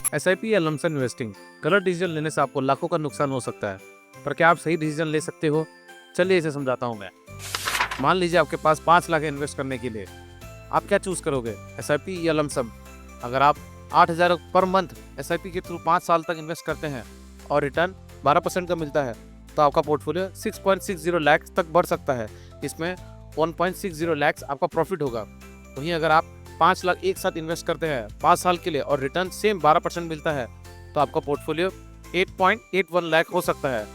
SIP या lump sum investing, गलत decision लेने से आपको लाखों का नुकसान हो सकता है, पर क्या आप सही डिसीजन ले सकते हो? चलिए इसे समझाता हूँ मैं। मान लीजिए आपके पास 5 लाख है इन्वेस्ट करने के लिए। आप क्या चूज करोगे, एसआईपी या लमसम? अगर आप 8,000 पर मंथ एसआईपी के थ्रू 5 साल तक इन्वेस्ट करते हैं और रिटर्न 12% का मिलता है, तो आपका पोर्टफोलियो 6.60 लाख तक बढ़ सकता है। इसमें 1.60 लाख आपका प्रॉफिट होगा। वहीं अगर आप 5 लाख एक साथ इन्वेस्ट करते हैं 5 साल के लिए और रिटर्न सेम 12% मिलता है, तो आपका पोर्टफोलियो 8.81 लाख हो सकता है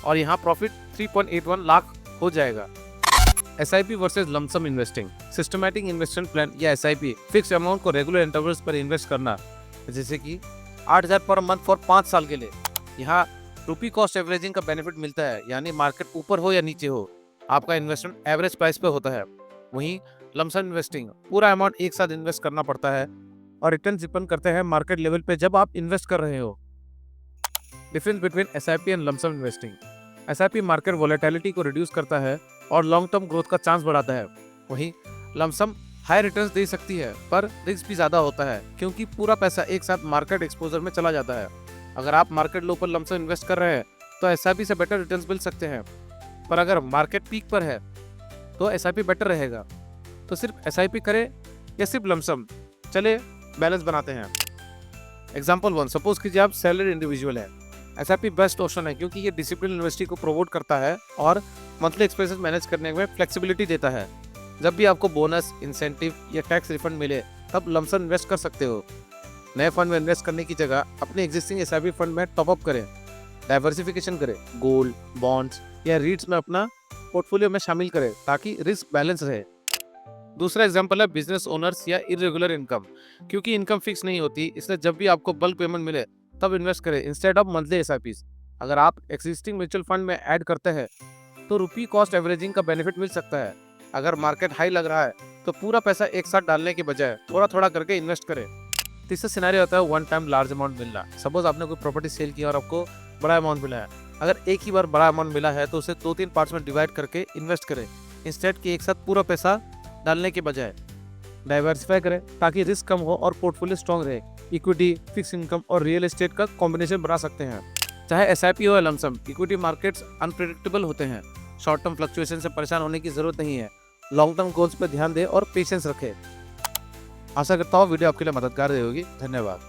और यहाँ प्रॉफिट 3.81 लाख हो जाएगा। SIP versus lump sum investing. Systematic investment plan या एसआईपी फिक्स अमाउंट को रेगुलर इंटरवल्स पर इन्वेस्ट करना, जैसे कि 8,000 पर मंथ फॉर 5 साल के लिए। यहाँ रुपी कॉस्ट एवरेजिंग का बेनिफिट मिलता है, यानी मार्केट ऊपर हो या नीचे हो, आपका इन्वेस्टमेंट एवरेज प्राइस पे होता है। वहीं लमसम इन्वेस्टिंग, पूरा अमाउंट एक साथ इन्वेस्ट करना पड़ता है और रिटर्न डिपेंड करते हैं मार्केट लेवल पे जब आप इन्वेस्ट कर रहे हो। Difference between SIP and lump sum investing. SIP market volatility को रिड्यूस करता है और लॉन्ग टर्म ग्रोथ का चांस बढ़ाता है। वहीं लमसम हाई रिटर्न्स दे सकती है, पर रिस्क भी ज़्यादा होता है क्योंकि पूरा पैसा एक साथ मार्केट एक्सपोजर में चला जाता है। अगर आप मार्केट लो पर लमसम इन्वेस्ट कर रहे हैं तो एसआईपी से बेटर रिटर्न्स मिल सकते हैं, पर अगर मार्केट पीक पर है तो एसआईपी बेटर रहेगा। तो सिर्फ एसआईपी करें या सिर्फ लमसम? चले बैलेंस बनाते हैं। एग्जाम्पल 1, सपोज कीजिए आप सैलरी इंडिविजुअल है। एसआईपी बेस्ट ऑप्शन है क्योंकि ये डिसिप्लिन इन्वेस्टिंग को प्रोमोट करता है और मंथली एक्सपेंसेस मैनेज करने में फ्लेक्सिबिलिटी देता है। जब भी आपको बोनस, इंसेंटिव या टैक्स रिफंड मिले तब लमसम इन्वेस्ट कर सकते हो। नए फंड में इन्वेस्ट करने की जगह अपने एग्जिस्टिंग एसआईपी फंड में टॉप अप करें, डाइवर्सिफिकेशन करें, गोल्ड, बॉन्ड्स या रीट्स में अपना पोर्टफोलियो में शामिल करें ताकि रिस्क बैलेंस रहे। दूसरा एग्जांपल है बिजनेस ओनर्स या इरेगुलर इनकम। क्योंकि इनकम फिक्स नहीं होती, इसलिए जब भी आपको बल्क पेमेंट मिले तब इन्वेस्ट करें इंस्टेड ऑफ मंथली एसआईपीज। अगर आप एक्सिस्टिंग म्यूचुअल फंड में ऐड करते हैं तो रुपी कॉस्ट एवरेजिंग का बेनिफिट मिल सकता है। अगर मार्केट हाई लग रहा है तो पूरा पैसा एक साथ डालने के बजाय थोड़ा थोड़ा करके इन्वेस्ट करें। तीसरा सिनेरियो होता है वन टाइम लार्ज अमाउंट मिलना। सपोज आपने कोई प्रॉपर्टी सेल किया और आपको बड़ा अमाउंट मिला है। अगर एक ही बार बड़ा अमाउंट मिला है तो उसे 2-3 पार्ट्स में डिवाइड करके इन्वेस्ट करें इंस्टेड कि एक साथ पूरा पैसा डालने के बजाय। डाइवर्सिफाई करें ताकि रिस्क कम हो और पोर्टफोलियो स्ट्रॉन्ग रहे। इक्विटी, फिक्स इनकम और रियल एस्टेट का कॉम्बिनेशन बना सकते हैं। चाहे एसआईपी हो या लमसम, इक्विटी मार्केट्स अनप्रेडिक्टेबल होते हैं। शॉर्ट टर्म फ्लक्चुएशन से परेशान होने की जरूरत नहीं है। लॉन्ग टर्म गोल्स पर ध्यान दें और पेशेंस रखें। आशा करता हूँ वीडियो आपके लिए मददगार रही होगी। धन्यवाद।